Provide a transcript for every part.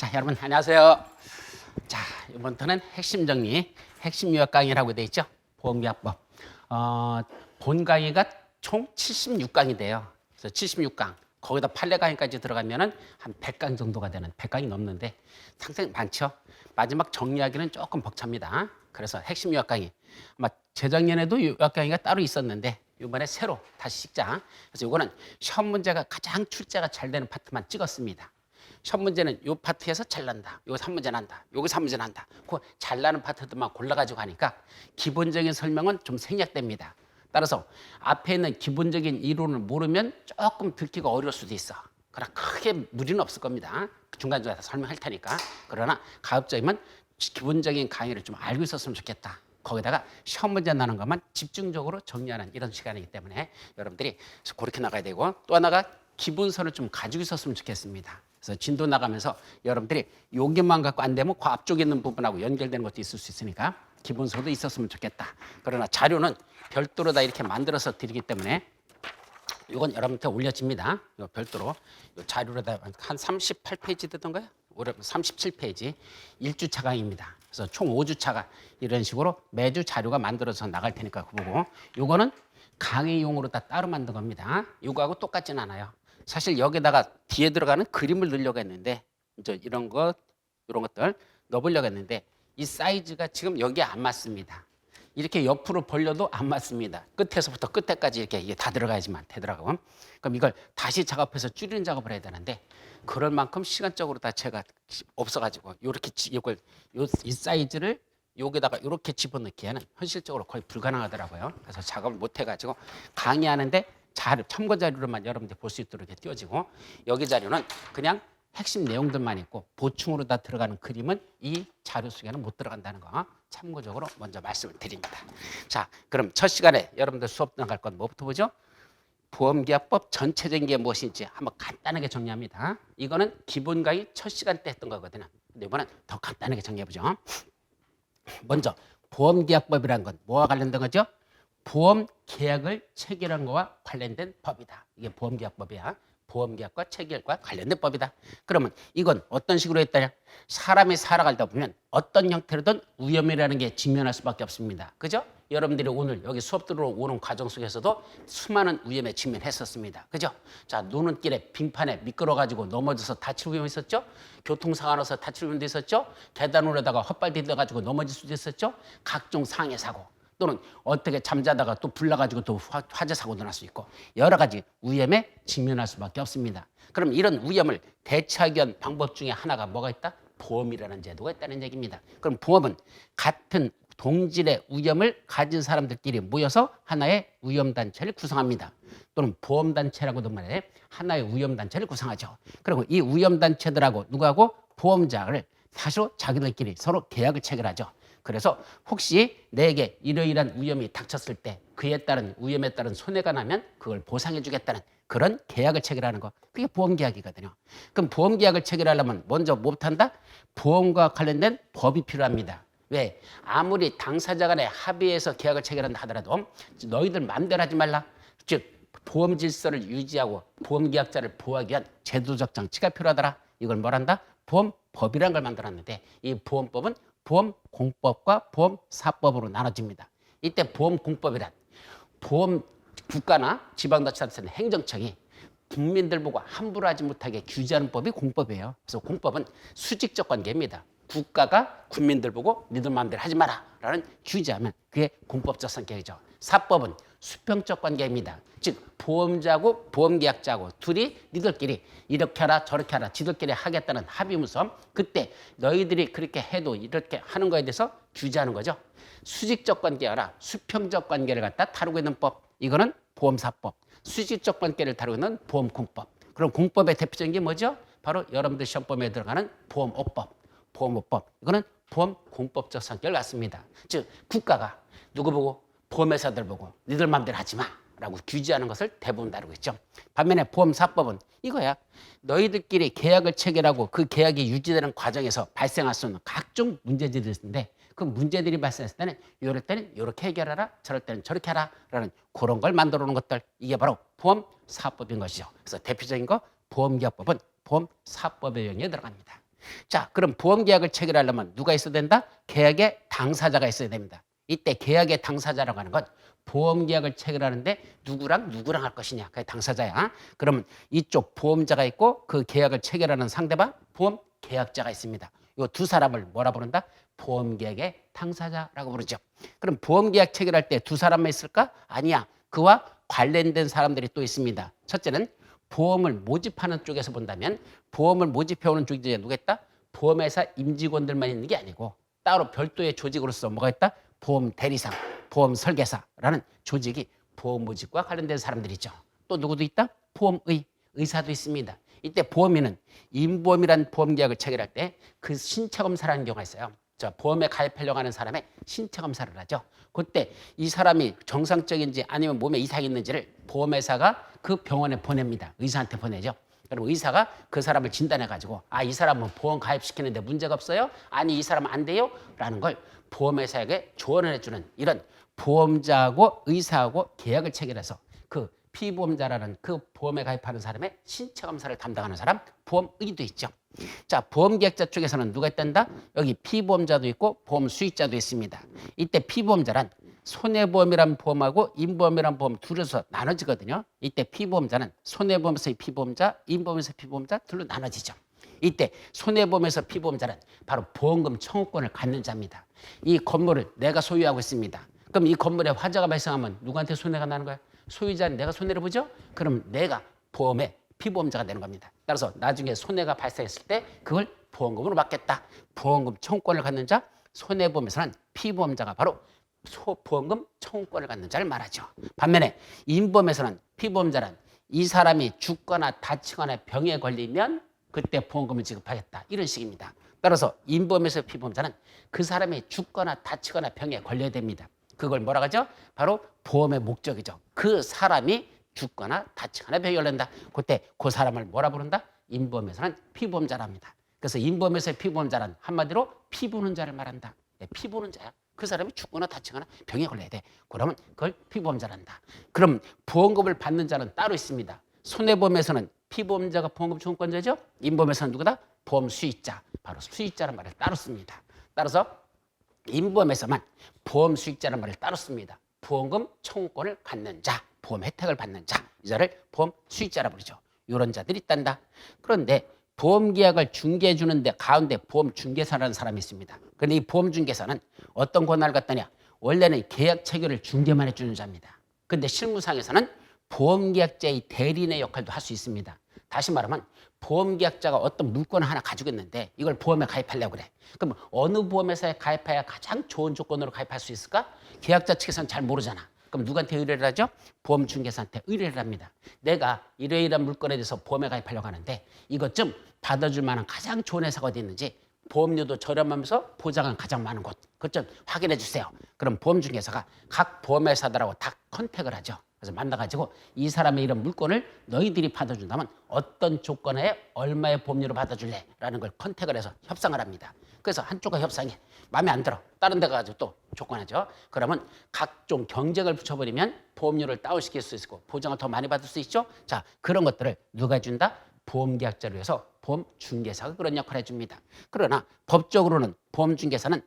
자, 여러분 안녕하세요. 자, 이번 터는 핵심 정리, 핵심 요약 강의라고 되어 있죠. 보험계약법. 본 강의가 총 76강이 돼요. 그래서 76강. 거기다 판례 강의까지 들어가면은 한 100강 정도가 되는, 100강이 넘는데 상당히 많죠. 마지막 정리하기는 조금 벅찹니다. 그래서 핵심 요약 강의. 아마 재작년에도 요약 강의가 따로 있었는데 이번에 새로 다시 찍자. 그래서 이거는 시험 문제가 가장 출제가 잘 되는 파트만 찍었습니다. 시험 문제는 요 파트에서 잘 난다. 요거 3문제 난다. 요거 3문제 난다. 그 잘 나는 파트들만 골라가지고 하니까 기본적인 설명은 좀 생략됩니다. 따라서 앞에 있는 기본적인 이론을 모르면 조금 듣기가 어려울 수도 있어. 그러나 크게 무리는 없을 겁니다. 중간중간 설명할 테니까. 그러나 가급적이면 기본적인 강의를 좀 알고 있었으면 좋겠다. 거기다가 시험 문제 나는 것만 집중적으로 정리하는 이런 시간이기 때문에 여러분들이 그렇게 나가야 되고, 또 하나가 기본서를 좀 가지고 있었으면 좋겠습니다. 그래서 진도 나가면서 여러분들이 여기만 갖고 안 되면 그 앞쪽에 있는 부분하고 연결되는 것도 있을 수 있으니까 기본서도 있었으면 좋겠다. 그러나 자료는 별도로 다 이렇게 만들어서 드리기 때문에 이건 여러분한테 올려집니다. 이거 별도로 이 자료로다 한 38페이지 되던가요? 올해 37페이지 1주차 강의입니다. 그래서 총 5주차가 이런 식으로 매주 자료가 만들어서 나갈 테니까 그거 보고, 이거는 강의용으로 다 따로 만든 겁니다. 이거하고 똑같진 않아요. 사실 여기다가 뒤에 들어가는 그림을 넣으려고 했는데, 이제 이런 것들 넣어보려고 했는데 이 사이즈가 지금 여기에 안 맞습니다. 이렇게 옆으로 벌려도 안 맞습니다. 끝에서부터 끝에까지 이렇게 이게 다 들어가야지만 되더라고요. 그럼 이걸 다시 작업해서 줄이는 작업을 해야 되는데 그럴 만큼 시간적으로 다 제가 없어가지고 이렇게 이 사이즈를 여기다가 이렇게 집어넣기에는 현실적으로 거의 불가능하더라고요. 그래서 작업을 못 해가지고 강의하는데 참고 자료로만 여러분들 볼 수 있도록 이렇게 띄워지고, 여기 자료는 그냥 핵심 내용들만 있고 보충으로 다 들어가는 그림은 이 자료 속에는 못 들어간다는 거 참고적으로 먼저 말씀을 드립니다. 자, 그럼 첫 시간에 여러분들 수업 나갈 건 뭐부터 보죠? 보험계약법 전체적인 게 무엇인지 한번 간단하게 정리합니다. 이거는 기본 강의 첫 시간 때 했던 거거든요. 근데 이번엔 더 간단하게 정리해보죠. 먼저 보험계약법이라는 건 뭐와 관련된 거죠? 보험계약을 체결한 거와 관련된 법이다. 이게 보험계약법이야. 보험계약과 체결과 관련된 법이다. 그러면 이건 어떤 식으로 했다냐? 사람이 살아가다 보면 어떤 형태로든 위험이라는 게 직면할 수밖에 없습니다. 그죠? 여러분들이 오늘 여기 수업 들어오는 과정 속에서도 수많은 위험에 직면했었습니다. 그죠? 자, 노는 길에 빙판에 미끄러가지고 넘어져서 다칠 위험이 있었죠? 교통사고 나서 다칠 위험도 있었죠? 계단 오르다가 헛발디뎌가지고 넘어질 수도 있었죠? 각종 상해 사고, 또는 어떻게 잠자다가 또 불나가지고 또 화재 사고도 날 수 있고 여러 가지 위험에 직면할 수밖에 없습니다. 그럼 이런 위험을 대처하기 위한 방법 중에 하나가 뭐가 있다? 보험이라는 제도가 있다는 얘기입니다. 그럼 보험은 같은 동질의 위험을 가진 사람들끼리 모여서 하나의 위험단체를 구성합니다. 또는 보험단체라고도 말해 하나의 위험단체를 구성하죠. 그리고 이 위험단체들하고 누구하고 보험자를 사실 자기들끼리 서로 계약을 체결하죠. 그래서 혹시 내게 이러이러한 위험이 닥쳤을 때 그에 따른 위험에 따른 손해가 나면 그걸 보상해 주겠다는 그런 계약을 체결하는 거, 그게 보험계약이거든요. 그럼 보험계약을 체결하려면 먼저 못한다? 보험과 관련된 법이 필요합니다. 왜? 아무리 당사자 간에 합의해서 계약을 체결한다 하더라도 너희들 마음대로 하지 말라. 즉 보험 질서를 유지하고 보험계약자를 보호하기 위한 제도적 장치가 필요하더라. 이걸 뭐란다? 보험법이라는 걸 만들었는데 이 보험법은 보험공법과 보험사법으로 나눠집니다. 이때 보험공법이란 보험 국가나 지방자치단체는 행정청이 국민들 보고 함부로 하지 못하게 규제하는 법이 공법이에요. 그래서 공법은 수직적 관계입니다. 국가가 국민들 보고 니들 마음대로 하지 마라 라는 규제하면 그게 공법적 성격이죠. 사법은 수평적 관계입니다. 즉 보험자고 보험계약자고 둘이 니들끼리 이렇게 하라 저렇게 하라 지들끼리 하겠다는 합의문서, 그때 너희들이 그렇게 해도 이렇게 하는 거에 대해서 규제하는 거죠. 수직적 관계가 아니라 수평적 관계를 갖다 다루고 있는 법, 이거는 보험사법. 수직적 관계를 다루고 있는 보험공법. 그럼 공법의 대표적인 게 뭐죠? 바로 여러분들 시험범위에 들어가는 보험업법, 보험업법. 이거는 보험공법적 성격을 갖습니다. 즉 국가가 누구 보고? 보험회사들 보고 니들 마음대로 하지 마 라고 규제하는 것을 대부분 다루고 있죠. 반면에 보험사법은 이거야. 너희들끼리 계약을 체결하고 그 계약이 유지되는 과정에서 발생할 수 있는 각종 문제들이 있는데 그 문제들이 발생했을 때는 이럴 때는 이렇게 해결하라, 저럴 때는 저렇게 하라 라는 그런 걸 만들어 놓은 것들, 이게 바로 보험사법인 것이죠. 그래서 대표적인 거 보험계약법은 보험사법의 영역에 들어갑니다. 자, 그럼 보험계약을 체결하려면 누가 있어야 된다? 계약의 당사자가 있어야 됩니다. 이때 계약의 당사자라고 하는 건 보험계약을 체결하는데 누구랑 누구랑 할 것이냐. 그게 당사자야. 그러면 이쪽 보험자가 있고 그 계약을 체결하는 상대방 보험계약자가 있습니다. 이 두 사람을 뭐라 부른다? 보험계약의 당사자라고 부르죠. 그럼 보험계약 체결할 때 두 사람만 있을까? 아니야. 그와 관련된 사람들이 또 있습니다. 첫째는 보험을 모집하는 쪽에서 본다면 보험을 모집해오는 쪽이 이제 누구겠다? 보험회사 임직원들만 있는 게 아니고 따로 별도의 조직으로서 뭐가 있다? 보험 대리상, 보험 설계사라는 조직이 보험 모집과 관련된 사람들이죠. 또 누구도 있다? 보험의, 의사도 있습니다. 이때 보험인은 임보험이라는 보험계약을 체결할 때 그 신체검사라는 경우가 있어요. 자, 보험에 가입하려고 하는 사람의 신체검사를 하죠. 그때 이 사람이 정상적인지 아니면 몸에 이상이 있는지를 보험회사가 그 병원에 보냅니다. 의사한테 보내죠. 그리고 의사가 그 사람을 진단해가지고 이 사람은 보험 가입시키는데 문제가 없어요? 아니, 이 사람은 안 돼요? 라는 걸 보험회사에게 조언을 해주는 이런 보험자하고 의사하고 계약을 체결해서 그 피보험자라는 그 보험에 가입하는 사람의 신체검사를 담당하는 사람, 보험의도 있죠. 자, 보험계약자 쪽에서는 누가 있단다? 여기 피보험자도 있고 보험 수익자도 있습니다. 이때 피보험자란 손해보험이란 보험하고 임보험이란 보험 둘에서 나눠지거든요. 이때 피보험자는 손해보험에서의 피보험자, 임보험에서의 피보험자 둘로 나눠지죠. 이때 손해보험에서 피보험자는 바로 보험금 청구권을 갖는 자입니다. 이 건물을 내가 소유하고 있습니다. 그럼 이 건물에 화재가 발생하면 누구한테 손해가 나는 거야? 소유자는 내가 손해를 보죠? 그럼 내가 보험의 피보험자가 되는 겁니다. 따라서 나중에 손해가 발생했을 때 그걸 보험금으로 받겠다. 보험금 청구권을 갖는 자, 손해보험에서는 피보험자가 바로 보험금 청구권을 갖는 자를 말하죠. 반면에 임보험에서는 피보험자는 이 사람이 죽거나 다치거나 병에 걸리면 그때 보험금을 지급하겠다. 이런 식입니다. 따라서 임보험에서 피보험자는 그 사람이 죽거나 다치거나 병에 걸려야 됩니다. 그걸 뭐라 하죠? 바로 보험의 목적이죠. 그 사람이 죽거나 다치거나 병에 걸린다. 그때 그 사람을 뭐라 부른다? 임보험에서는 피보험자랍니다. 그래서 임보험에서의 피보험자란 한마디로 피보는 자를 말한다. 피보는 자야. 그 사람이 죽거나 다치거나 병에 걸려야 돼. 그러면 그걸 피보험자란다. 그럼 보험금을 받는 자는 따로 있습니다. 손해보험에서는 피보험자가 보험금 청구권자죠. 임보험에서는 누구다? 보험 수익자. 바로 수익자란 말을 따로 씁니다. 따라서 임보험에서만 보험 수익자란 말을 따로 씁니다. 보험금 청구권을 갖는 자, 보험 혜택을 받는 자, 이 자를 보험 수익자라 부르죠. 이런 자들이 있단다. 그런데 보험계약을 중개해 주는데 가운데 보험중개사라는 사람이 있습니다. 그런데 이 보험중개사는 어떤 권한을 갖다냐? 원래는 계약 체결을 중개만 해주는 자입니다. 그런데 실무상에서는 보험계약자의 대리인의 역할도 할 수 있습니다. 다시 말하면 보험계약자가 어떤 물건을 하나 가지고 있는데 이걸 보험에 가입하려고 그래. 그럼 어느 보험회사에 가입해야 가장 좋은 조건으로 가입할 수 있을까? 계약자 측에서는 잘 모르잖아. 그럼 누구한테 의뢰를 하죠? 보험중개사한테 의뢰를 합니다. 내가 이러이러한 물건에 대해서 보험에 가입하려고 하는데 이것 좀 받아줄 만한 가장 좋은 회사가 어디 있는지, 보험료도 저렴하면서 보장은 가장 많은 곳, 그것 좀 확인해 주세요. 그럼 보험중개사가 각 보험회사들하고 다 컨택을 하죠. 그래서 만나가지고 이 사람의 이런 물건을 너희들이 받아준다면 어떤 조건에 얼마의 보험료를 받아줄래? 라는 걸 컨택을 해서 협상을 합니다. 그래서 한쪽과 협상이 마음에 안 들어. 다른 데 가가지고 또 조건하죠. 그러면 각종 경쟁을 붙여버리면 보험료를 다운시킬 수 있고 보장을 더 많이 받을 수 있죠. 자, 그런 것들을 누가 해준다? 보험계약자를 위해서 보험중개사가 그런 역할을 해줍니다. 그러나 법적으로는 보험중개사는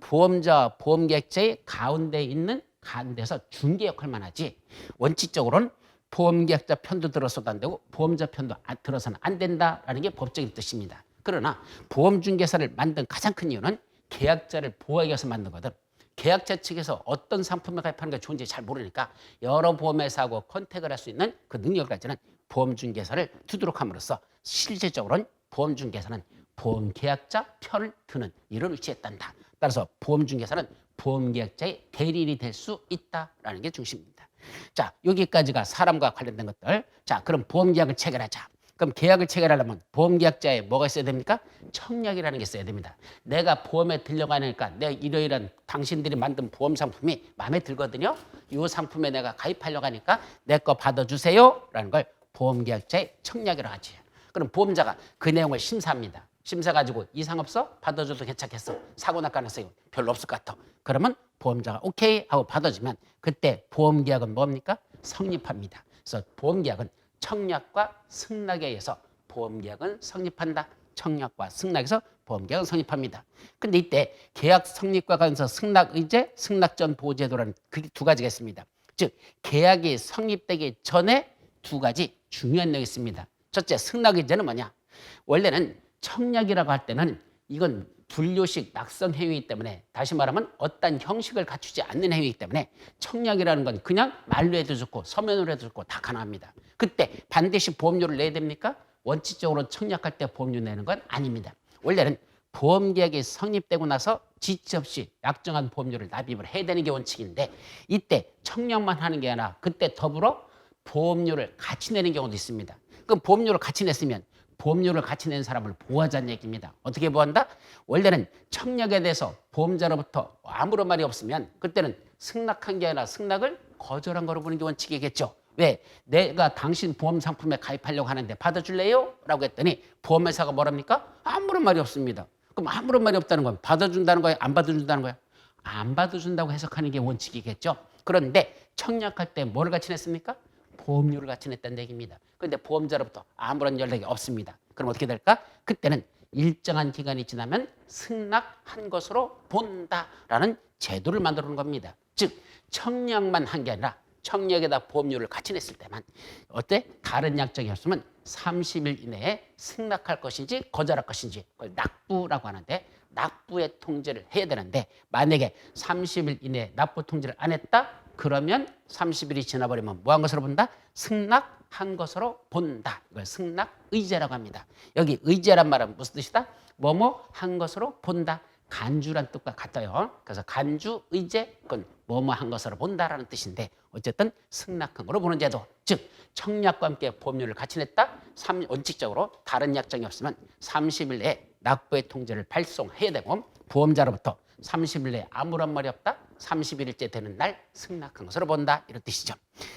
보험자와 보험계약자의 가운데 있는 가운데서 중개 역할만 하지 원칙적으로는 보험계약자 편도 들어서도 안 되고 보험자 편도 들어서는 안 된다라는 게 법적인 뜻입니다. 그러나 보험중개사를 만든 가장 큰 이유는 계약자를 보호하기 위해서 만든 거든, 계약자 측에서 어떤 상품을 가입하는 게 좋은지 잘 모르니까 여러 보험회사하고 컨택을 할 수 있는 그 능력을 가지는 보험중개사를 두도록 함으로써 실질적으로는 보험중개사는 보험계약자 편을 드는 일을 위치했단다. 따라서 보험중개사는 보험계약자의 대리인이 될 수 있다라는 게 중심입니다. 자, 여기까지가 사람과 관련된 것들. 자, 그럼 보험계약을 체결하자. 그럼 계약을 체결하려면 보험계약자에 뭐가 있어야 됩니까? 청약이라는 게 있어야 됩니다. 내가 보험에 들려가니까 내 이러이러한 당신들이 만든 보험 상품이 마음에 들거든요. 이 상품에 내가 가입하려고 하니까 내 거 받아주세요. 라는 걸 보험계약자의 청약이라고 하지. 그럼 보험자가 그 내용을 심사합니다. 심사 가지고 이상 없어? 받아줘도 괜찮겠어? 사고 날 가능성이 별로 없을 것 같아. 그러면 보험자가 오케이 하고 받아주면 그때 보험계약은 뭡니까? 성립합니다. 그래서 보험계약은 청약과 승낙에 의해서 보험계약은 성립한다. 청약과 승낙에서 보험계약을 성립합니다. 근데 이때 계약 성립과 관련해서 승낙의제, 승낙전 보호제도라는 그 두 가지가 있습니다. 즉 계약이 성립되기 전에 두 가지 중요한 내용이 있습니다. 첫째, 승낙의제는 뭐냐? 원래는 청약이라고 할 때는 이건 불료식 낙성 행위이기 때문에, 다시 말하면 어떤 형식을 갖추지 않는 행위이기 때문에 청약이라는 건 그냥 말로 해도 좋고 서면으로 해도 좋고 다 가능합니다. 그때 반드시 보험료를 내야 됩니까? 원칙적으로 청약할 때 보험료 내는 건 아닙니다. 원래는 보험계약이 성립되고 나서 지체 없이 약정한 보험료를 납입을 해야 되는 게 원칙인데, 이때 청약만 하는 게 아니라 그때 더불어 보험료를 같이 내는 경우도 있습니다. 그럼 보험료를 같이 냈으면 보험료를 같이 낸 사람을 보호하자는 얘기입니다. 어떻게 보호한다? 원래는 청약에 대해서 보험자로부터 아무런 말이 없으면 그때는 승낙한 게 아니라 승낙을 거절한 거로 보는 게 원칙이겠죠. 왜? 내가 당신 보험 상품에 가입하려고 하는데 받아줄래요? 라고 했더니 보험회사가 뭐랍니까? 아무런 말이 없습니다. 그럼 아무런 말이 없다는 건 받아준다는 거예요? 안 받아준다는 거예요? 안 받아준다고 해석하는 게 원칙이겠죠. 그런데 청약할 때 뭐를 같이 냈습니까? 보험료를 같이 냈다는 얘기입니다. 그런데 보험자로부터 아무런 연락이 없습니다. 그럼 어떻게 될까? 그때는 일정한 기간이 지나면 승낙한 것으로 본다라는 제도를 만들어 놓은 겁니다. 즉 청약만 한 게 아니라 청약에다 보험료를 같이 냈을 때만 어때? 다른 약정이 없으면 30일 이내에 승낙할 것인지 거절할 것인지, 그걸 납부라고 하는데, 납부의 통지를 해야 되는데 만약에 30일 이내에 납부 통지를 안 했다? 그러면 30일이 지나버리면 뭐 한 것으로 본다? 승낙한 것으로 본다. 이걸 승낙의제라고 합니다. 여기 의제란 말은 무슨 뜻이다? 뭐뭐 한 것으로 본다. 간주란 뜻과 같아요. 그래서 간주의제, 그건 뭐뭐 한 것으로 본다라는 뜻인데, 어쨌든 승낙한 거로 보는 제도. 즉 청약과 함께 보험료를 같이 냈다. 원칙적으로 다른 약정이 없으면 30일 내에 납부의 통지를 발송해야 되고, 보험자로부터 30일 내에 아무런 말이 없다. 31일째 되는 날 승낙한 것으로 본다. 이런 뜻이죠.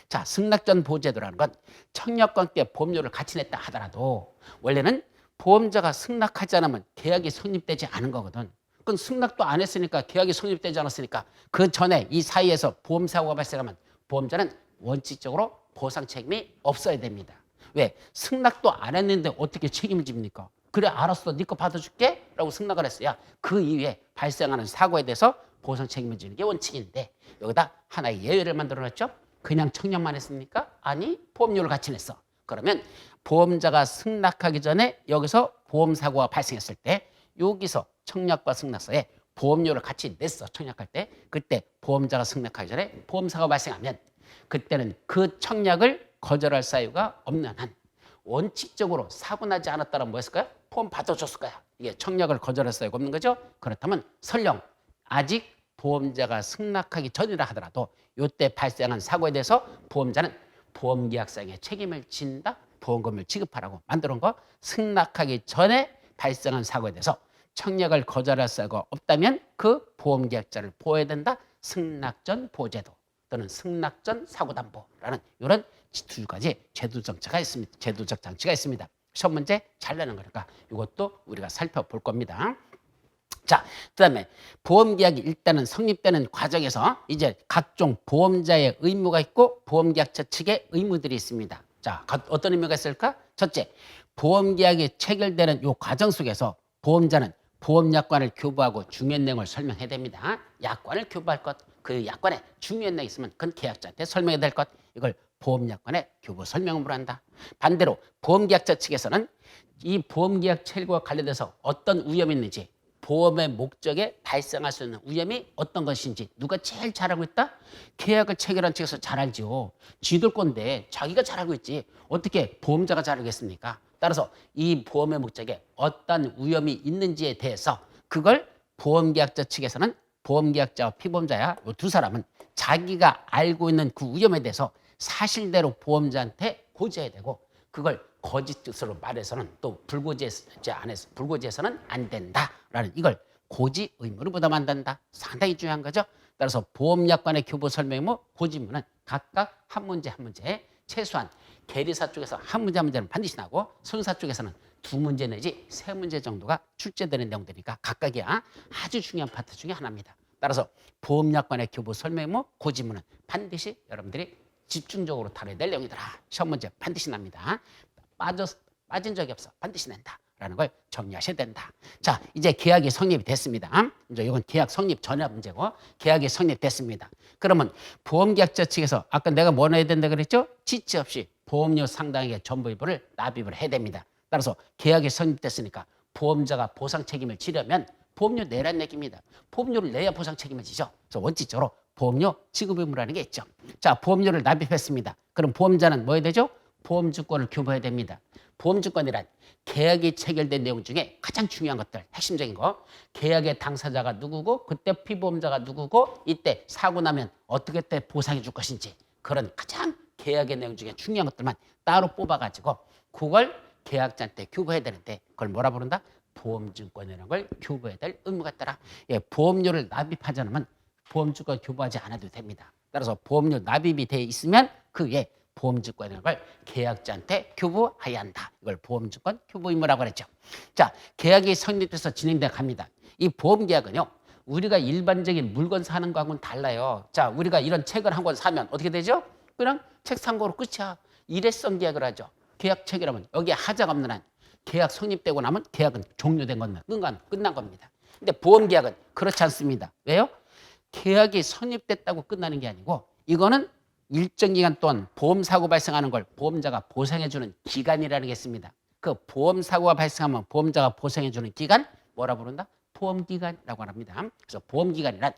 자, 승낙전 보호제도라는 건 청약과 함께 보험료를 같이 냈다 하더라도 원래는 보험자가 승낙하지 않으면 계약이 성립되지 않은 거거든. 그건 승낙도 안 했으니까, 계약이 성립되지 않았으니까 그 전에 이 사이에서 보험사고가 발생하면 보험자는 원칙적으로 보상 책임이 없어야 됩니다. 왜? 승낙도 안 했는데 어떻게 책임을 집니까? 그래, 알았어, 네 거 받아줄게 라고 승낙을 했어야 그 이후에 발생하는 사고에 대해서 보상 책임을 지는 게 원칙인데, 여기다 하나의 예외를 만들어놨죠. 그냥 청약만 했습니까? 아니, 보험료를 같이 냈어. 그러면 보험자가 승낙하기 전에 여기서 보험사고가 발생했을 때 여기서 청약과 승낙서에 보험료를 같이 냈어. 청약할 때. 그때 보험자가 승낙하기 전에 보험사고가 발생하면 그때는 그 청약을 거절할 사유가 없는 한 원칙적으로 사고 나지 않았다면 뭐 했을까요? 보험 받아줬을 거야. 이게 청약을 거절할 사유가 없는 거죠. 그렇다면 설령 아직 보험자가 승낙하기 전이라 하더라도 이때 발생한 사고에 대해서 보험자는 보험계약상의 책임을 진다. 보험금을 지급하라고 만들어 놓은 거. 승낙하기 전에 발생한 사고에 대해서 청약을 거절할 사유가 없다면 그 보험계약자를 보호해야 된다. 승낙전 보호제도 또는 승낙전 사고담보라는 이런 두 가지 제도적 장치가 있습니다. 시험 문제 잘 내는 거니까 이것도 우리가 살펴볼 겁니다. 자, 그다음에 보험계약이 일단은 성립되는 과정에서 이제 각종 보험자의 의무가 있고 보험계약자 측의 의무들이 있습니다. 자, 어떤 의무가 있을까? 첫째, 보험계약이 체결되는 이 과정 속에서 보험자는 보험약관을 교부하고 중요한 내용을 설명해야 됩니다. 약관을 교부할 것, 그 약관에 중요한 내용이 있으면 그건 계약자한테 설명해야 될 것, 이걸 보험약관에 교부 설명을 한다. 반대로 보험계약자 측에서는 이 보험계약 체결과 관련돼서 어떤 위험이 있는지, 보험의 목적에 발생할 수 있는 위험이 어떤 것인지 누가 제일 잘 알고 있다? 계약을 체결한 측에서 잘 알죠. 지들 건데 자기가 잘 알고 있지. 어떻게 보험자가 잘 알겠습니까? 따라서 이 보험의 목적에 어떤 위험이 있는지에 대해서 그걸 보험계약자 측에서는 보험계약자와 피보험자야 이 두 사람은 자기가 알고 있는 그 위험에 대해서 사실대로 보험자한테 고지해야 되고, 그걸 거짓으로 말해서는 또 불고지해서는 안 된다라는 이걸 고지 의무를 부담한다. 상당히 중요한 거죠. 따라서 보험약관의 교부 설명의무, 고지의무는 각각 한 문제 한 문제에 최소한 계리사 쪽에서 한 문제 한 문제는 반드시 나고 손사 쪽에서는 두 문제 내지 세 문제 정도가 출제되는 내용들이니까 각각이야 아주 중요한 파트 중에 하나입니다. 따라서 보험약관의 교부 설명의무, 고지의무는 반드시 여러분들이 집중적으로 다뤄야 될 내용이더라. 시험 문제 반드시 납니다. 빠진 적이 없어. 반드시 낸다. 라는 걸 정리하셔야 된다. 자, 이제 계약이 성립이 됐습니다. 이제 이건 계약 성립 전의 문제고 계약이 성립됐습니다. 그러면 보험계약자 측에서 아까 내가 뭐 내야 된다 그랬죠? 지체 없이 보험료 상당액의 전부일부를 납입을 해야 됩니다. 따라서 계약이 성립됐으니까 보험자가 보상 책임을 지려면 보험료 내란 얘기입니다. 보험료를 내야 보상 책임을 지죠. 그래서 원칙적으로 보험료 지급 의무라는 게 있죠. 자, 보험료를 납입했습니다. 그럼 보험자는 뭐 해야 되죠? 보험증권을 교부해야 됩니다. 보험증권이란 계약이 체결된 내용 중에 가장 중요한 것들, 핵심적인 거. 계약의 당사자가 누구고 그때 피보험자가 누구고 이때 사고 나면 어떻게 때 보상해 줄 것인지 그런 가장 계약의 내용 중에 중요한 것들만 따로 뽑아가지고 그걸 계약자한테 교부해야 되는데 그걸 뭐라 부른다? 보험증권이라는 걸 교부해야 될 의무가 있더라. 예, 보험료를 납입하지 않으면 보험증권 교부하지 않아도 됩니다. 따라서 보험료 납입이 돼 있으면 그게 보험증권이라는 걸 계약자한테 교부해야 한다. 이걸 보험증권 교부 의무라고 그랬죠. 자, 계약이 성립돼서 진행돼 갑니다. 이 보험계약은요. 우리가 일반적인 물건 사는 거하고는 달라요. 자, 우리가 이런 책을 한 권 사면 어떻게 되죠? 그냥 책 산 거로 끝이야. 일회성 계약을 하죠. 계약 체결하면 여기에 하자가 없는 한 계약 성립되고 나면 계약은 종료된 겁니다. 끝난 겁니다. 근데 보험계약은 그렇지 않습니다. 왜요? 계약이 성립됐다고 끝나는 게 아니고 이거는 일정 기간 동안 보험사고 발생하는 걸 보험자가 보상해주는 기간이라는 게 있습니다. 그 보험사고가 발생하면 보험자가 보상해주는 기간 뭐라 부른다? 보험기간이라고 합니다. 그래서 보험기간이란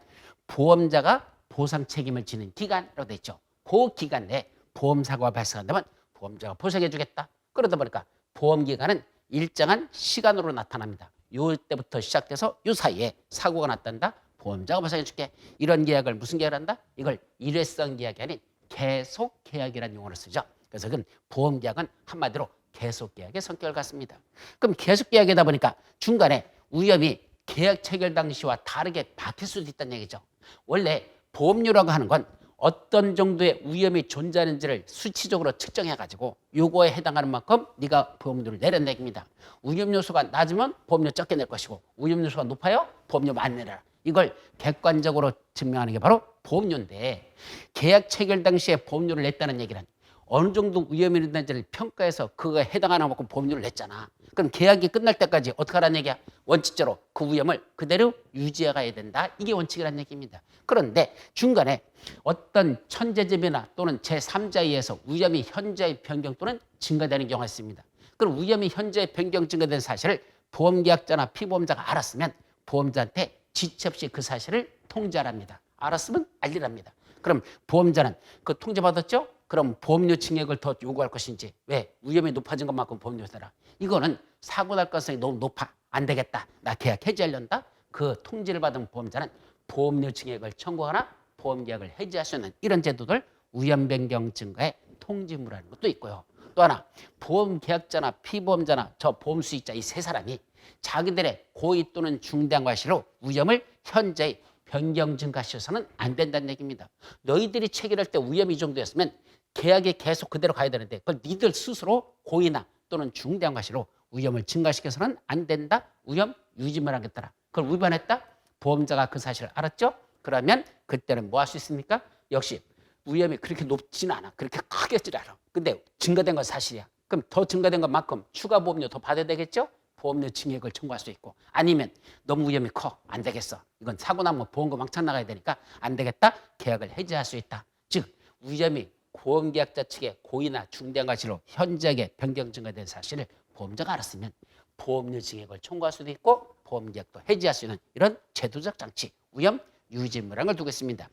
보험자가 보상 책임을 지는 기간이라고 돼 있죠. 그 기간 내에 보험사고가 발생한다면 보험자가 보상해주겠다. 그러다 보니까 보험기간은 일정한 시간으로 나타납니다. 요 때부터 시작돼서 요 사이에 사고가 났단다. 보험자가 보상해줄게. 이런 계약을 무슨 계약을 한다? 이걸 일회성 계약이 아닌 계속 계약이라는 용어를 쓰죠. 그래서 그건 보험계약은 한마디로 계속 계약의 성격을 갖습니다. 그럼 계속 계약이다 보니까 중간에 위험이 계약 체결 당시와 다르게 바뀔 수도 있다는 얘기죠. 원래 보험료라고 하는 건 어떤 정도의 위험이 존재하는지를 수치적으로 측정해가지고 요거에 해당하는 만큼 네가 보험료를 내라는 얘기입니다. 위험 요소가 낮으면 보험료 적게 낼 것이고 위험 요소가 높아요? 보험료 많이 내라. 이걸 객관적으로 증명하는 게 바로 보험료인데 계약 체결 당시에 보험료를 냈다는 얘기는 어느 정도 위험이 있는지를 평가해서 그거에 해당하는 만큼 보험료를 냈잖아. 그럼 계약이 끝날 때까지 어떻게 하라는 얘기야? 원칙적으로 그 위험을 그대로 유지해 가야 된다. 이게 원칙이라는 얘기입니다. 그런데 중간에 어떤 천재지변이나 또는 제3자에 의해서 위험이 현저히 변경 또는 증가되는 경우가 있습니다. 그럼 위험이 현저히 변경 증가된 사실을 보험계약자나 피보험자가 알았으면 보험자한테 지체 없이 그 사실을 통지하랍니다. 알았으면 알리랍니다. 그럼 보험자는 그 통지 받았죠? 그럼 보험료 증액을 더 요구할 것인지 왜? 위험이 높아진 것만큼 보험료 내라. 이거는 사고 날 가능성이 너무 높아. 안 되겠다. 나 계약 해지하려다. 그 통지를 받은 보험자는 보험료 증액을 청구하거나 보험계약을 해지할 수 있는 이런 제도들 위험 변경 증가의 통지무라는 것도 있고요. 또 하나 보험계약자나 피보험자나 저 보험수익자 이 세 사람이 자기들의 고의 또는 중대한 과실로 위험을 현저히 변경 증가시켜서는 안 된다는 얘기입니다. 너희들이 체결할 때 위험이 이 정도였으면 계약이 계속 그대로 가야 되는데 그걸 니들 스스로 고의나 또는 중대한 과실로 위험을 증가시켜서는 안 된다. 위험 유지만 하겠더라. 그걸 위반했다. 보험자가 그 사실을 알았죠. 그러면 그때는 뭐 할 수 있습니까? 역시 위험이 그렇게 높지는 않아. 그렇게 크겠지 않아. 근데 증가된 건 사실이야. 그럼 더 증가된 것만큼 추가 보험료 더 받아야 되겠죠? 보험료 증액을 청구할 수 있고 아니면 너무 위험이 커. 안 되겠어. 이건 사고 나면 보험금 왕창 나가야 되니까 안 되겠다. 계약을 해지할 수 있다. 즉 위험이 보험계약자 측의 고의나 중대한 과실로 현저하게 변경 증가된 사실을 보험자가 알았으면 보험료 증액을 청구할 수도 있고 보험계약도 해지할 수 있는 이런 제도적 장치 위험 유지무라는 걸 두고 있습니다.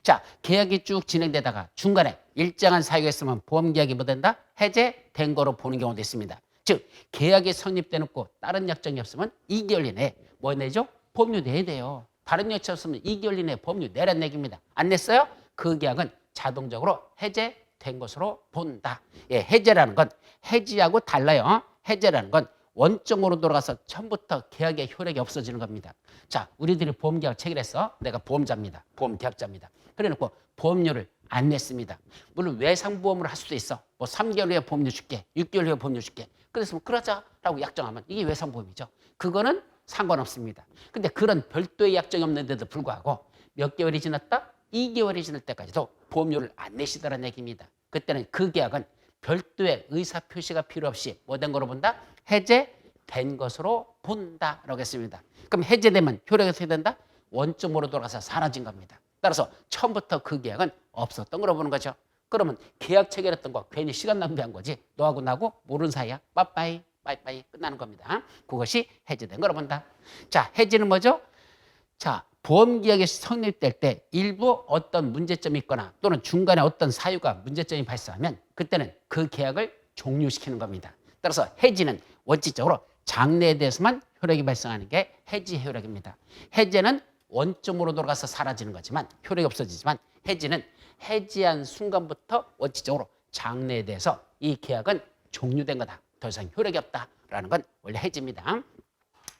자, 계약이 쭉 진행되다가 중간에 일정한 사유가 있으면 보험계약이 뭐 된다? 해제된 거로 보는 경우도 있습니다. 즉 계약이 성립되놓고 다른 약정이 없으면 2개월 이내에 뭐 내죠? 보험료 내야 돼요. 다른 약정 없으면 2개월 이내에 보험료 내란 얘기입니다. 안 냈어요? 그 계약은 자동적으로 해제된 것으로 본다. 예, 해제라는 건 해지하고 달라요. 해제라는 건 원점으로 돌아가서 처음부터 계약의 효력이 없어지는 겁니다. 자, 우리들이 보험계약 체결했어. 내가 보험자입니다. 보험계약자입니다. 그래놓고 보험료를 안 냈습니다. 물론 외상보험을 할 수도 있어. 뭐 3개월 후에 보험료 줄게. 6개월 후에 보험료 줄게. 그래서 뭐 그러자라고 약정하면 이게 외상보험이죠. 그거는 상관없습니다. 근데 그런 별도의 약정이 없는데도 불구하고 몇 개월이 지났다? 2개월이 지날 때까지도 보험료를 안 내시더라는 얘기입니다. 그때는 그 계약은 별도의 의사표시가 필요 없이 뭐 된 거로 본다? 해제 된 것으로 본다라고 했습니다. 그럼 해제되면 효력이 어떻게 된다? 원점으로 돌아가서 사라진 겁니다. 따라서 처음부터 그 계약은 없었던 거로 보는 거죠. 그러면 계약 체결했던 거 괜히 시간 낭비한 거지. 너하고 나하고 모르는 사이야. 빠빠이 빠이빠이 끝나는 겁니다. 그것이 해제된 거로 본다. 자, 해지는 뭐죠? 자, 보험계약이 성립될 때 일부 어떤 문제점이 있거나 또는 중간에 어떤 사유가 문제점이 발생하면 그때는 그 계약을 종료시키는 겁니다. 따라서 해지는 원칙적으로 장래에 대해서만 효력이 발생하는 게 해지 효력입니다. 해제는 원점으로 돌아가서 사라지는 거지만 효력이 없어지지만 해지는 해지한 순간부터 원칙적으로 장래에 대해서 이 계약은 종료된 거다. 더 이상 효력이 없다라는 건 원래 해지입니다.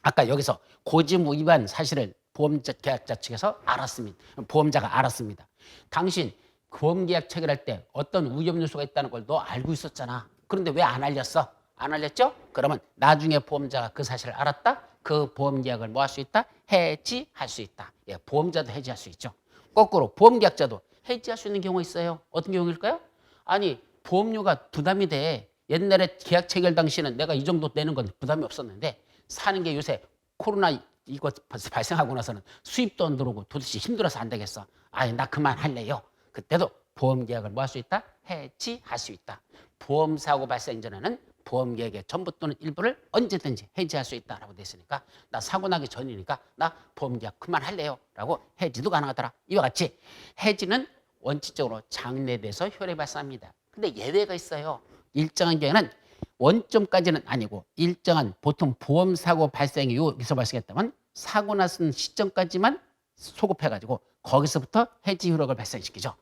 아까 여기서 고지무 위반 사실을 보험계약자 측에서 알았습니다. 보험자가 알았습니다. 당신 보험계약 체결할 때 어떤 위험 요소가 있다는 걸 너 알고 있었잖아. 그런데 왜 안 알렸어? 안 알렸죠? 그러면 나중에 보험자가 그 사실을 알았다? 그 보험계약을 뭐 할 수 있다? 해지할 수 있다. 예, 보험자도 해지할 수 있죠. 거꾸로 보험계약자도 해지할 수 있는 경우가 있어요. 어떤 경우일까요? 아니, 보험료가 부담이 돼. 옛날에 계약 체결 당시에는 내가 이 정도 내는 건 부담이 없었는데 사는 게 요새 코로나 이거 발생하고 나서는 수입도 안 들어오고 도대체 힘들어서 안 되겠어. 아니, 나 그만할래요. 그때도 보험계약을 뭐 할 수 있다? 해지할 수 있다. 보험사고 발생 전에는 보험계약의 전부 또는 일부를 언제든지 해지할 수 있다라고 돼 있으니까 나 사고 나기 전이니까 나 보험계약 그만할래요 라고 해지도 가능하더라. 이와 같이 해지는 원칙적으로 장래에 대해서 효력이 발생합니다. 근데 예외가 있어요. 일정한 경우에는 원점까지는 아니고 일정한 보통 보험사고 발생이 여기서 발생했다면 사고 났은 시점까지만 소급해가지고 거기서부터 해지 효력을 발생시키죠.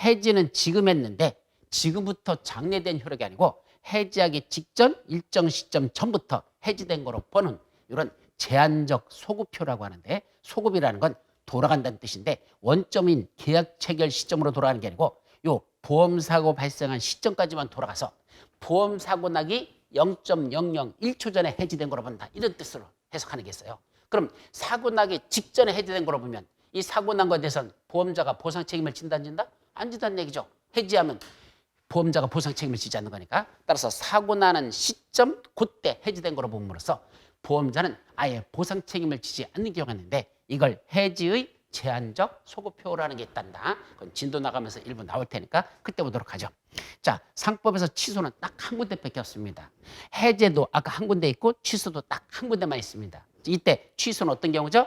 해지는 지금 했는데 지금부터 장래된 효력이 아니고 해지하기 직전 일정 시점 전부터 해지된 거로 보는 이런 제한적 소급효라고 하는데 소급이라는 건 돌아간다는 뜻인데 원점인 계약 체결 시점으로 돌아가는 게 아니고 요 보험사고 발생한 시점까지만 돌아가서 보험사고 나기 0.001초 전에 해지된 거로 본다. 이런 뜻으로 해석하는 게 있어요. 그럼 사고 나기 직전에 해지된 거로 보면 이 사고 난 것에 대해서는 보험자가 보상 책임을 진다 안 진다? 안 진다는 얘기죠. 해지하면 보험자가 보상 책임을 지지 않는 거니까. 따라서 사고 나는 시점 그때 해지된 거로 봄으로써 보험자는 아예 보상 책임을 지지 않는 경우가 있는데 이걸 해지의 제한적 소급표라는 게 있단다. 그건 진도 나가면서 일부 나올 테니까 그때 보도록 하죠. 자, 상법에서 취소는 딱 한 군데밖에 없습니다. 해제도 아까 한 군데 있고 취소도 딱 한 군데만 있습니다. 이때 취소는 어떤 경우죠?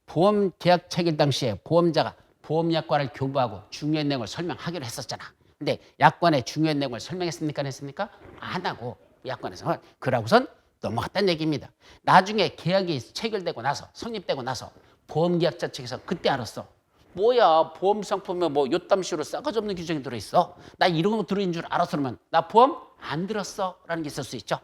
보험 계약 체결 당시에 보험자가 보험 약관을 교부하고 중요한 내용을 설명하기로 했었잖아. 근데 약관의 중요한 내용을 설명했습니까? 안 했습니까? 안 하고 약관에서 그러고선 넘어갔다는 얘기입니다. 나중에 계약이 체결되고 나서 성립되고 나서 보험계약자 측에서 그때 알았어. 뭐야, 보험 상품에 뭐 요땀시로 싸가지 없는 규정이 들어있어. 나 이런 거 들어있는 줄 알았어. 그러면 나 보험 안 들었어 라는 게 있을 수 있죠.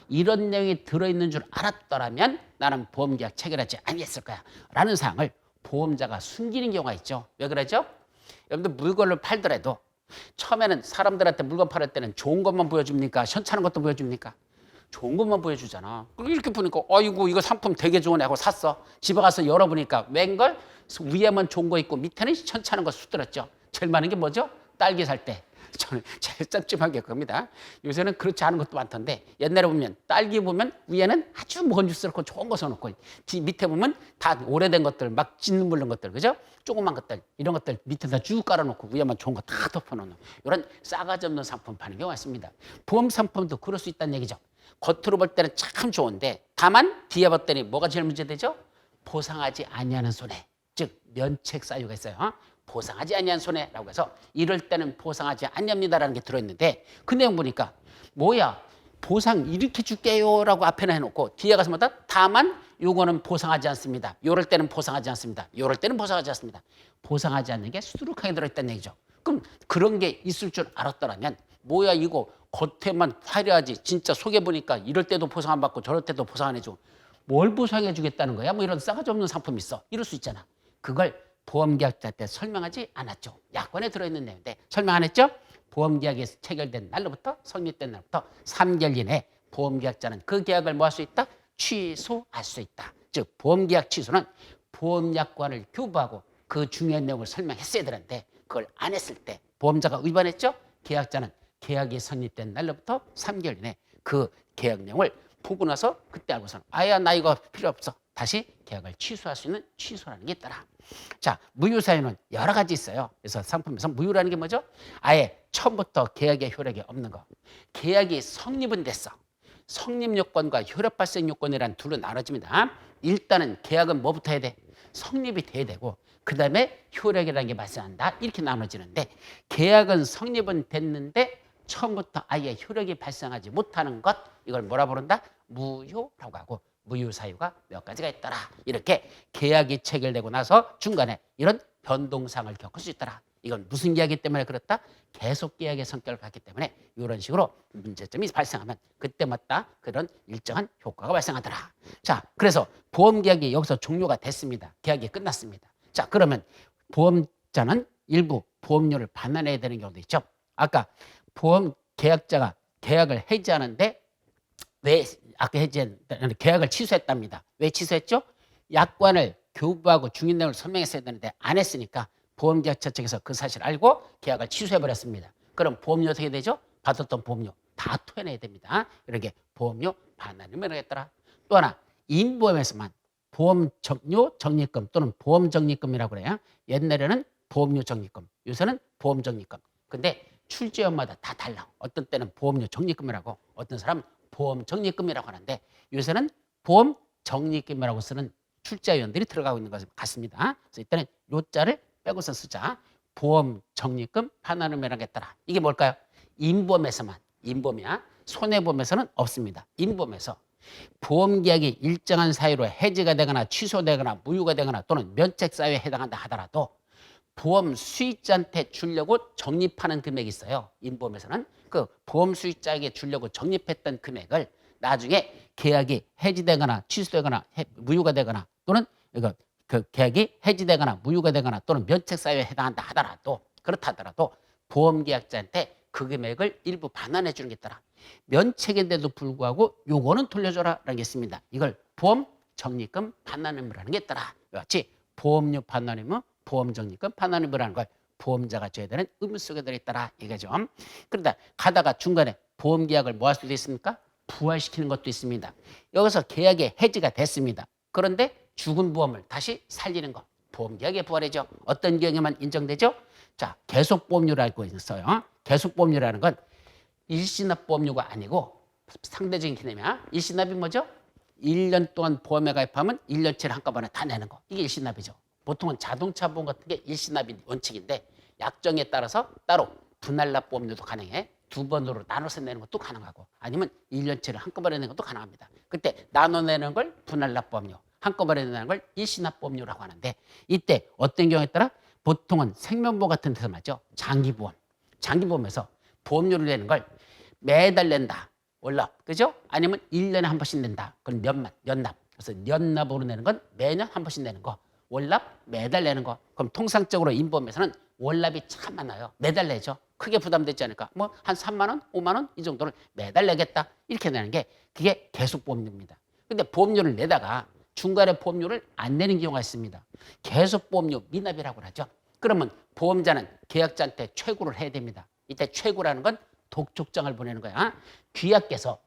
이런 내용이 들어있는 줄 알았더라면 나는 보험계약 체결하지 아니했을 거야 라는 사항을 보험자가 숨기는 경우가 있죠. 왜 그러죠? 여러분들 물건을 팔더라도 처음에는 사람들한테 물건 팔을 때는 좋은 것만 보여줍니까? 현찮은 것도 보여줍니까? 좋은 것만 보여주잖아. 이렇게 보니까 아이고 이거 상품 되게 좋으네 하고 샀어. 집에 가서 열어보니까 웬걸 위에만 좋은 거 있고 밑에는 현찮은 거 수들었죠. 제일 많은 게 뭐죠? 딸기 살 때. 저는 제일 찜찜한 게 그겁니다. 요새는 그렇지 않은 것도 많던데 옛날에 보면 딸기 보면 위에는 아주 먹음직스럽고 좋은 거 써놓고 밑에 보면 다 오래된 것들 막 짓는 물른 것들 그죠? 조그만 것들 이런 것들 밑에다 쭉 깔아놓고 위에만 좋은 거 다 덮어놓는 이런 싸가지 없는 상품 파는 경우가 있습니다. 보험 상품도 그럴 수 있다는 얘기죠. 겉으로 볼 때는 참 좋은데 다만 뒤에 봤더니 뭐가 제일 문제되죠? 보상하지 아니하는 손해 즉 면책 사유가 있어요. 보상하지 아니한 손해라고 해서 이럴 때는 보상하지 아니합니다라는 게 들어있는데 그 내용 보니까 뭐야 보상 이렇게 줄게요라고 앞에는 해놓고 뒤에 가서 뭐다 다만 요거는 보상하지 않습니다. 요럴 때는 보상하지 않습니다. 요럴 때는 보상하지 않습니다. 보상하지 않는 게 수두룩하게 들어있다는 얘기죠. 그럼 그런 게 있을 줄 알았더라면 뭐야 이거 겉에만 화려하지 진짜 속에 보니까 이럴 때도 보상 안 받고 저럴 때도 보상 안 해주고 뭘 보상해 주겠다는 거야? 뭐 이런 싸가지 없는 상품이 있어. 이럴 수 있잖아. 그걸 보험계약자한테 설명하지 않았죠. 약관에 들어있는 내용인데 설명 안 했죠? 보험계약이 체결된 날로부터 성립된 날부터 3개월 이내에 보험계약자는 그 계약을 뭐 할 수 있다? 취소할 수 있다. 즉 보험계약 취소는 보험약관을 교부하고 그 중요한 내용을 설명했어야 되는데 그걸 안 했을 때 보험자가 위반했죠? 계약자는 계약이 성립된 날로부터 3개월 이내에 그 계약 내용을 보고 나서 그때 알고서는 아야 나 이거 필요 없어. 다시 계약을 취소할 수 있는 취소라는 게 있더라. 자, 무효 사유는 여러 가지 있어요. 그래서 상품에서 무효라는 게 뭐죠? 아예 처음부터 계약의 효력이 없는 거. 계약이 성립은 됐어. 성립 요건과 효력 발생 요건이란 둘로 나눠집니다. 일단은 계약은 뭐부터 해야 돼? 성립이 돼야 되고 그 다음에 효력이라는 게 발생한다. 이렇게 나눠지는데 계약은 성립은 됐는데 처음부터 아예 효력이 발생하지 못하는 것 이걸 뭐라 부른다? 무효라고 하고 무효 사유가 몇 가지가 있더라. 이렇게 계약이 체결되고 나서 중간에 이런 변동상을 겪을 수 있더라. 이건 무슨 계약이기 때문에 그렇다? 계속 계약의 성격을 갖기 때문에 이런 식으로 문제점이 발생하면 그때마다 그런 일정한 효과가 발생하더라. 자, 그래서 보험계약이 여기서 종료가 됐습니다. 계약이 끝났습니다. 자, 그러면 보험자는 일부 보험료를 반환해야 되는 경우도 있죠. 아까 보험 계약자가 계약을 해지하는데 왜 아까 계약을 취소했답니다. 왜 취소했죠? 약관을 교부하고 중인 내용을 설명했어야 되는데 안 했으니까 보험계약자 측에서 그 사실을 알고 계약을 취소해버렸습니다. 그럼 보험료 어떻게 되죠? 받았던 보험료 다 토해내야 됩니다. 이렇게 보험료 반환을 명령했더라. 또 하나 임보험에서만 보험 적료 적립금 또는 보험 적립금이라고 그래요. 옛날에는 보험료 적립금, 요새는 보험 적립금. 근데 출제원마다 다 달라. 어떤 때는 보험료 적립금이라고, 어떤 사람은 보험 적립금이라고 하는데 요새는 보험 적립금이라고 쓰는 출제위원들이 들어가고 있는 것 같습니다. 그래서 이때는 요자를 빼고서 쓰자. 보험 적립금 반환을 명령했더라. 이게 뭘까요? 임보험에서만, 임보험이야. 손해보험에서는 없습니다. 임보험에서 보험계약이 일정한 사유로 해지가 되거나 취소되거나 무효가 되거나 또는 면책사유에 해당한다 하더라도 보험 수익자한테 주려고 적립하는 금액이 있어요. 임보험에서는 그 보험 수익자에게 주려고 적립했던 금액을 나중에 계약이 해지되거나 취소되거나 무효가 되거나 또는 그 계약이 해지되거나 무효가 되거나 또는 면책사유에 해당한다 하더라도 그렇다 하더라도 보험계약자한테 그 금액을 일부 반환해 주는 게 있더라. 면책인데도 불구하고 요거는 돌려줘라 라는 게 있습니다. 이걸 보험 적립금 반환 의무라는 게 있더라. 같이 보험료 반환 의무, 보험 적립금 반환 의무라는 걸 보험자가 줘야 되는 의무 속에 들어있더라 이거죠. 그러다 가다가 중간에 보험계약을 뭐 할 수도 있습니까? 부활시키는 것도 있습니다. 여기서 계약이 해지가 됐습니다. 그런데 죽은 보험을 다시 살리는 거. 보험계약의 부활이죠. 어떤 경우에만 인정되죠? 자, 계속보험료를 알고 있어요. 계속보험료라는 건 일시납보험료가 아니고 상대적인 개념이야. 일시납이 뭐죠? 1년 동안 보험에 가입하면 1년치를 한꺼번에 다 내는 거. 이게 일시납이죠. 보통은 자동차 보험 같은 게 일시납이 원칙인데 약정에 따라서 따로 분할납 보험료도 가능해. 두 번으로 나눠서 내는 것도 가능하고 아니면 1년치를 한꺼번에 내는 것도 가능합니다. 그때 나눠 내는 걸 분할납 보험료, 한꺼번에 내는 걸 일시납 보험료라고 하는데 이때 어떤 경우에 따라 보통은 생명보험 같은 데서 말이죠. 장기보험. 장기보험에서 보험료를 내는 걸 매달 낸다. 월납. 그죠? 아니면 1년에 한 번씩 낸다. 그건 연납. 그래서 연납으로 내는 건 매년 한 번씩 내는 거. 월납 매달 내는 거. 그럼 통상적으로 임보험에서는 월납이 참 많아요. 매달 내죠. 크게 부담되지 않을까? 뭐 한 3만 원, 5만 원 이 정도를 매달 내겠다. 이렇게 내는 게 그게 계속보험료입니다. 근데 보험료를 내다가 중간에 보험료를 안 내는 경우가 있습니다. 계속보험료 미납이라고 하죠. 그러면 보험자는 계약자한테 최고를 해야 됩니다. 이때 최고라는 건 독촉장을 보내는 거야. 귀하께서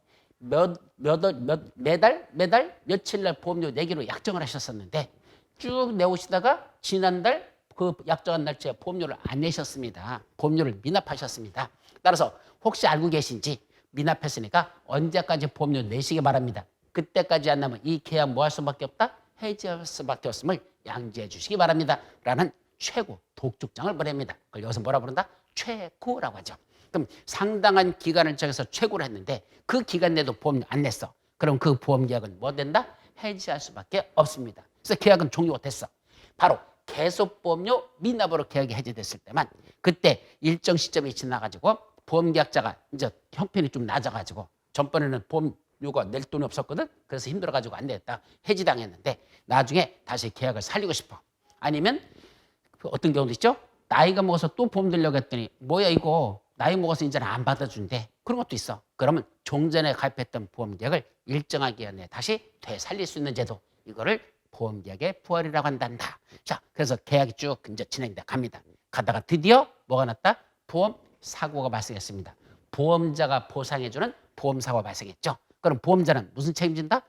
매달 며칠 날 보험료 내기로 약정을 하셨었는데 쭉 내오시다가 지난달 그 약정한 날짜에 보험료를 안 내셨습니다. 보험료를 미납하셨습니다. 따라서 혹시 알고 계신지 미납했으니까 언제까지 보험료 내시기 바랍니다. 그때까지 안 나면 이 계약 뭐 할 수밖에 없다? 해지할 수밖에 없음을 양지해 주시기 바랍니다. 라는 최고 독촉장을 보냅니다. 그걸 여기서 뭐라 부른다? 최고라고 하죠. 그럼 상당한 기간을 정해서 최고를 했는데 그 기간 내도 보험료 안 냈어. 그럼 그 보험 계약은 뭐 된다? 해지할 수밖에 없습니다. 그래서 계약은 종료가 됐어. 바로 계속보험료 미납으로 계약이 해지됐을 때만 그때 일정 시점이 지나가지고 보험계약자가 이제 형편이 좀 낮아가지고 전번에는 보험료가 낼 돈이 없었거든. 그래서 힘들어가지고 안 냈다. 해지당했는데 나중에 다시 계약을 살리고 싶어. 아니면 어떤 경우도 있죠. 나이가 먹어서 또 보험 들려고 했더니 뭐야 이거 나이 먹어서 이제는 안 받아준대. 그런 것도 있어. 그러면 종전에 가입했던 보험계약을 일정한 기간 내에 다시 되살릴 수 있는 제도. 이거를 보험계약의 부활이라고 한단다. 자, 그래서 계약이 쭉 이제 진행돼 갑니다. 가다가 드디어 뭐가 났다? 보험 사고가 발생했습니다. 보험자가 보상해주는 보험 사고가 발생했죠. 그럼 보험자는 무슨 책임진다?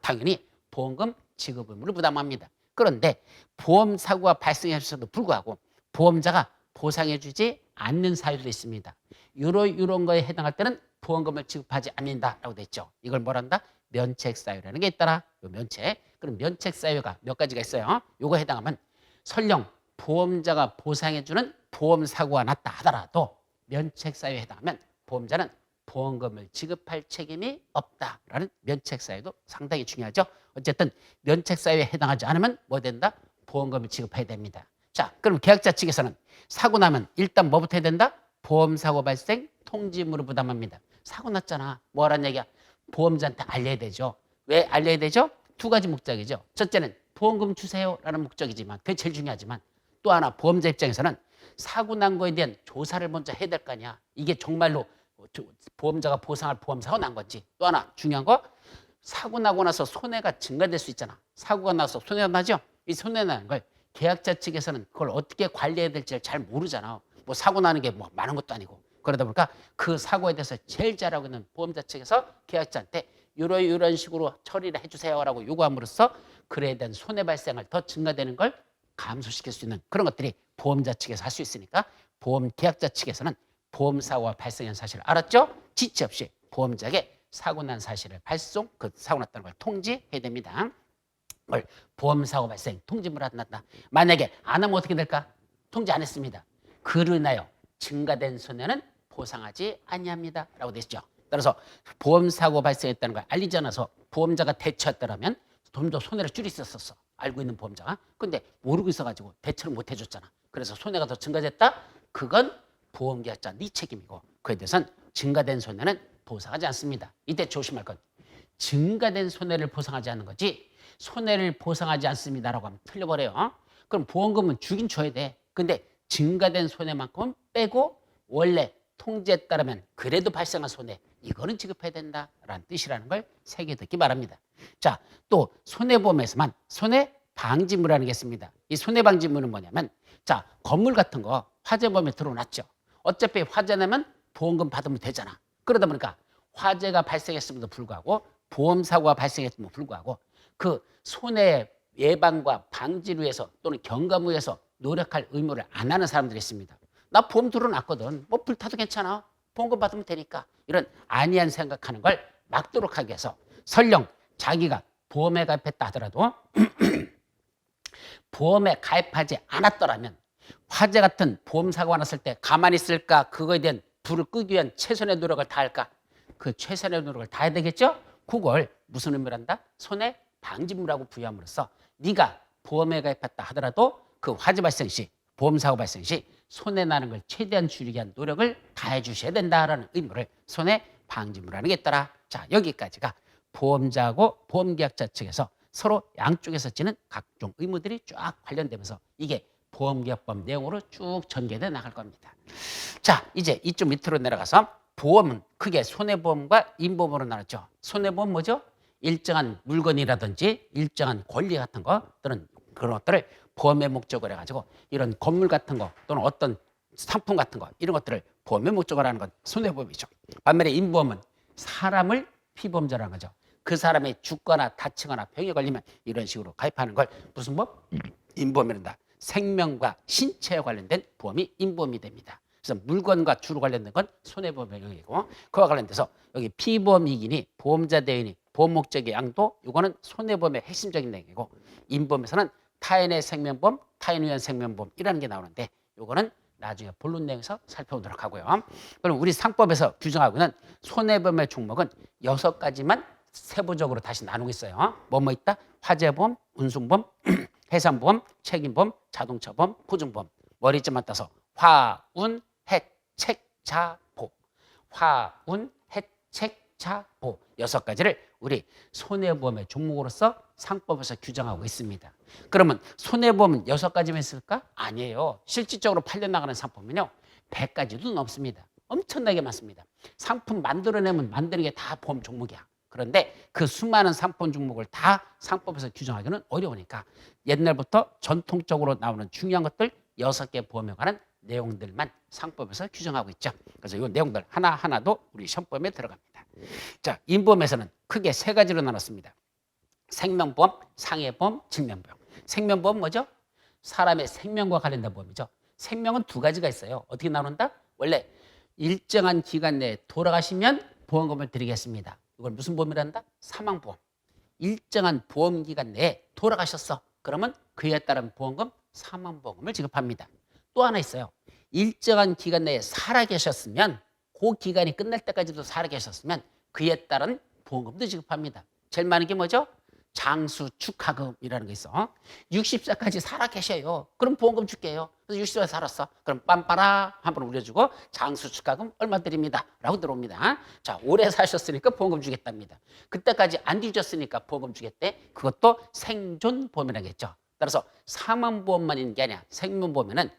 당연히 보험금 지급 의무를 부담합니다. 그런데 보험 사고가 발생했음에도 불구하고 보험자가 보상해주지 않는 사유도 있습니다. 이런 거에 해당할 때는 보험금을 지급하지 않는다라고 돼 있죠. 이걸 뭐란다? 면책 사유라는 게 있더라. 요 면책. 그럼 면책 사유가 몇 가지가 있어요. 요거 해당하면 설령 보험자가 보상해주는 보험 사고가 났다 하더라도 면책 사유에 해당하면 보험자는 보험금을 지급할 책임이 없다라는 면책 사유도 상당히 중요하죠. 어쨌든 면책 사유에 해당하지 않으면 뭐 된다? 보험금을 지급해야 됩니다. 자, 그럼 계약자 측에서는 사고 나면 일단 뭐부터 해야 된다? 보험사고 발생 통지의무를 부담합니다. 사고 났잖아. 뭐 하란 얘기야? 보험자한테 알려야 되죠. 왜 알려야 되죠? 두 가지 목적이죠. 첫째는 보험금 주세요라는 목적이지만 그게 제일 중요하지만 또 하나 보험자 입장에서는 사고 난 거에 대한 조사를 먼저 해야 될 거 아니야. 이게 정말로 보험자가 보상할 보험사고 난 건지. 또 하나 중요한 거 사고 나고 나서 손해가 증가될 수 있잖아. 사고가 나서 손해가 나죠. 이 손해 나는 걸 계약자 측에서는 그걸 어떻게 관리해야 될지 잘 모르잖아. 뭐 사고 나는 게 뭐 많은 것도 아니고. 그러다 보니까 그 사고에 대해서 제일 잘하고 있는 보험자 측에서 계약자한테 이런 식으로 처리를 해주세요라고 요구함으로써 그에 대한 손해 발생을 더 증가되는 걸 감소시킬 수 있는 그런 것들이 보험자 측에서 할 수 있으니까 보험 계약자 측에서는 보험 사고가 발생한 사실을 알았죠? 지체 없이 보험자에게 사고 난 사실을 발송, 그 사고 났다는 걸 통지해야 됩니다. 뭘 보험 사고 발생 통지문을 한다. 만약에 안 하면 어떻게 될까? 통지 안 했습니다. 그로 인하여 증가된 손해는 보상하지 아니합니다라고 되어 있죠. 따라서 보험 사고 발생했다는 걸 알리지 않아서 보험자가 대처했더라면 좀 더 손해를 줄일 수 있었어. 알고 있는 보험자가. 근데 모르고 있어가지고 대처를 못 해줬잖아. 그래서 손해가 더 증가됐다? 그건 보험계약자 네 책임이고 그에 대해서는 증가된 손해는 보상하지 않습니다. 이때 조심할 건 증가된 손해를 보상하지 않는 거지 손해를 보상하지 않습니다라고 하면 틀려버려요. 그럼 보험금은 주긴 줘야 돼. 근데 증가된 손해만큼 빼고 원래 통지에 따르면 그래도 발생한 손해 이거는 지급해야 된다라는 뜻이라는 걸 새겨 듣기 바랍니다. 자, 또 손해보험에서만 손해방지물이라는 게 있습니다. 이 손해방지물은 뭐냐면 자, 건물 같은 거 화재보험에 들어놨죠. 어차피 화재 나면 보험금 받으면 되잖아. 그러다 보니까 화재가 발생했음에도 불구하고 보험사고가 발생했음에도 불구하고 그 손해 예방과 방지를 위해서 또는 경감을 위해서 노력할 의무를 안 하는 사람들이 있습니다. 나 보험 들어놨거든. 뭐 불타도 괜찮아. 보험금 받으면 되니까. 이런 안이한 생각하는 걸 막도록 하기 위해서 설령 자기가 보험에 가입했다 하더라도 보험에 가입하지 않았더라면 화재 같은 보험사고가 났을 때 가만히 있을까? 그거에 대한 불을 끄기 위한 최선의 노력을 다할까? 그 최선의 노력을 다해야 되겠죠? 그걸 무슨 의미를 한다? 손해방지물이라고 부여함으로써 네가 보험에 가입했다 하더라도 그 화재 발생 시 보험사고 발생 시 손해나는 걸 최대한 줄이기 위한 노력을 다해 주셔야 된다라는 의무를 손해방지물이라는 게 있더라. 자, 여기까지가 보험자하고 보험계약자 측에서 서로 양쪽에서 지는 각종 의무들이 쫙 관련되면서 이게 보험계약법 내용으로 쭉 전개돼 나갈 겁니다. 자, 이제 이쪽 밑으로 내려가서 보험은 크게 손해보험과 임보험으로 나눴죠. 손해보험 뭐죠? 일정한 물건이라든지 일정한 권리 같은 거 또는 그런 것들을 보험의 목적으로 해가지고 이런 건물 같은 거 또는 어떤 상품 같은 거 이런 것들을 보험의 목적으로 하는 건 손해보험이죠. 반면에 임보험은 사람을 피보험자라는 거죠. 그 사람이 죽거나 다치거나 병에 걸리면 이런 식으로 가입하는 걸 무슨 보험? 임보험이란다. 생명과 신체에 관련된 보험이 임보험이 됩니다. 그래서 물건과 주로 관련된 건 손해보험 영역이고 그와 관련돼서 여기 피보험이익이니 보험자 대인이 보험 목적의 양도 이거는 손해보험의 핵심적인 내용이고 임보험에서는 타인의 생명보험, 타인 위한 생명보험이라는 게 나오는데 이거는 나중에 본론 내용에서 살펴보도록 하고요. 그럼 우리 상법에서 규정하고 있는 손해보험의 종목은 6가지만 세부적으로 다시 나누고 있어요. 뭐 있다? 화재보험, 운송보험, 해상보험, 책임보험, 자동차보험, 보증보험. 머리쯤만 따서 화운, 해, 책, 자, 보. 화운, 해, 책, 자, 보. 6가지를 우리 손해보험의 종목으로서 상법에서 규정하고 있습니다. 그러면 손해보험은 6가지만 있을까? 아니에요. 실질적으로 팔려나가는 상품은요. 100가지도 넘습니다. 엄청나게 많습니다. 상품 만들어내면 만드는 게 다 보험 종목이야. 그런데 그 수많은 상품 종목을 다 상법에서 규정하기는 어려우니까 옛날부터 전통적으로 나오는 중요한 것들 6개 보험에 관한 내용들만 상법에서 규정하고 있죠. 그래서 이 내용들 하나하나도 우리 시험법에 들어갑니다. 자, 인보험에서는 크게 세 가지로 나눴습니다. 생명보험, 상해보험, 질병보험. 생명보험 뭐죠? 사람의 생명과 관련된 보험이죠. 생명은 두 가지가 있어요. 어떻게 나눈다? 원래 일정한 기간 내에 돌아가시면 보험금을 드리겠습니다. 이걸 무슨 보험이란다? 사망보험. 일정한 보험 기간 내에 돌아가셨어. 그러면 그에 따른 보험금, 사망보험금을 지급합니다. 또 하나 있어요. 일정한 기간 내에 살아계셨으면 그 기간이 끝날 때까지도 살아계셨으면 그에 따른 보험금도 지급합니다. 제일 많은 게 뭐죠? 장수 축하금이라는 게 있어. 60세까지 살아 계셔요. 그럼 보험금 줄게요. 그래서 60세 살았어. 그럼 빰빠라 한 번 울려주고 장수 축하금 얼마 드립니다. 라고 들어옵니다. 자, 오래 사셨으니까 보험금 주겠답니다. 그때까지 안 뒤졌으니까 보험금 주겠대. 그것도 생존보험이라는 게 있죠. 따라서 사망보험만 있는 게 아니야. 생명보험에는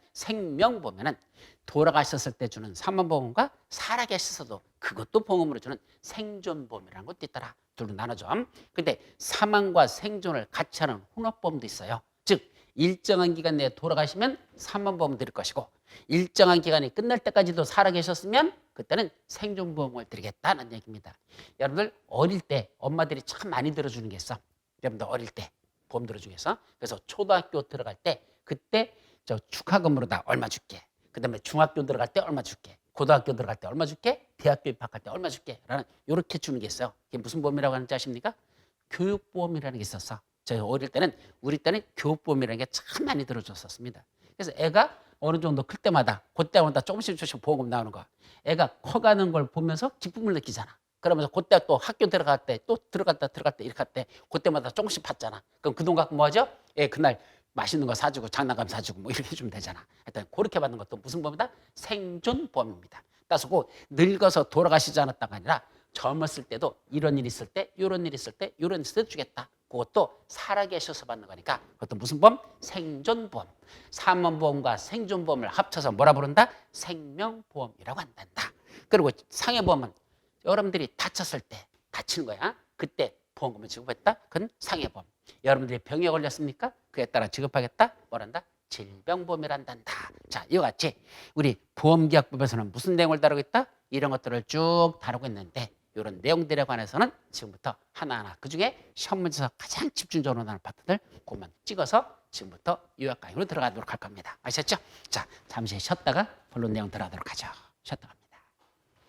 돌아가셨을 때 주는 사망보험과 살아계셔서도 그것도 보험으로 주는 생존보험이라는 것도 있더라. 둘로 나눠져. 근데 사망과 생존을 같이 하는 혼합보험도 있어요. 즉 일정한 기간 내에 돌아가시면 사망보험 드릴 것이고 일정한 기간이 끝날 때까지도 살아계셨으면 그때는 생존보험을 드리겠다는 얘기입니다. 여러분들 어릴 때 엄마들이 참 많이 들어주는 게 있어. 여러분들 어릴 때 보험들 중에서. 그래서 초등학교 들어갈 때 그때 저 축하금으로 다 얼마 줄게. 그다음에 중학교 들어갈 때 얼마 줄게. 고등학교 들어갈 때 얼마 줄게. 대학교 입학할 때 얼마 줄게. 라는 이렇게 주는 게 있어요. 이게 무슨 보험이라고 하는지 아십니까? 교육보험이라는 게 있었어. 저희 어릴 때는 우리 때는 교육보험이라는 게 참 많이 들어줬었습니다. 그래서 애가 어느 정도 클 때마다 그때마다 조금씩 보험금 나오는 거야. 애가 커가는 걸 보면서 기쁨을 느끼잖아. 그러면서 그때 또 학교 들어갈 때 또 들어갔다 이렇게 할 때 그때마다 조금씩 받잖아. 그럼 그 돈 갖고 뭐 하죠? 예, 그날 맛있는 거 사주고 장난감 사주고 뭐 이렇게 해주면 되잖아. 하여튼 그렇게 받는 것도 무슨 보험이다? 생존보험입니다. 따라서 꼭 늙어서 돌아가시지 않았다가 아니라 젊었을 때도 이런 일 있을 때 이런 일 있을 때 이런 일 있을 때 주겠다. 그것도 살아계셔서 받는 거니까 그것도 무슨 보험? 생존보험. 사망보험과 생존보험을 합쳐서 뭐라 부른다? 생명보험이라고 한단다. 그리고 상해보험은 여러분들이 다쳤을 때 다치는 거야. 그때 보험금을 지급했다. 그건 상해보험. 여러분들이 병에 걸렸습니까? 그에 따라 지급하겠다. 뭐란다? 질병보험이란단다. 자, 이와 같이 우리 보험계약법에서는 무슨 내용을 다루고 있다? 이런 것들을 쭉 다루고 있는데 이런 내용들에 관해서는 지금부터 하나하나 그중에 시험 문제에서 가장 집중적으로 나오는 파트들 그것만 찍어서 지금부터 요약 강의로 들어가도록 할 겁니다. 아셨죠? 자, 잠시 쉬었다가 본론 내용 들어가도록 하죠. 쉬었다 갑니다.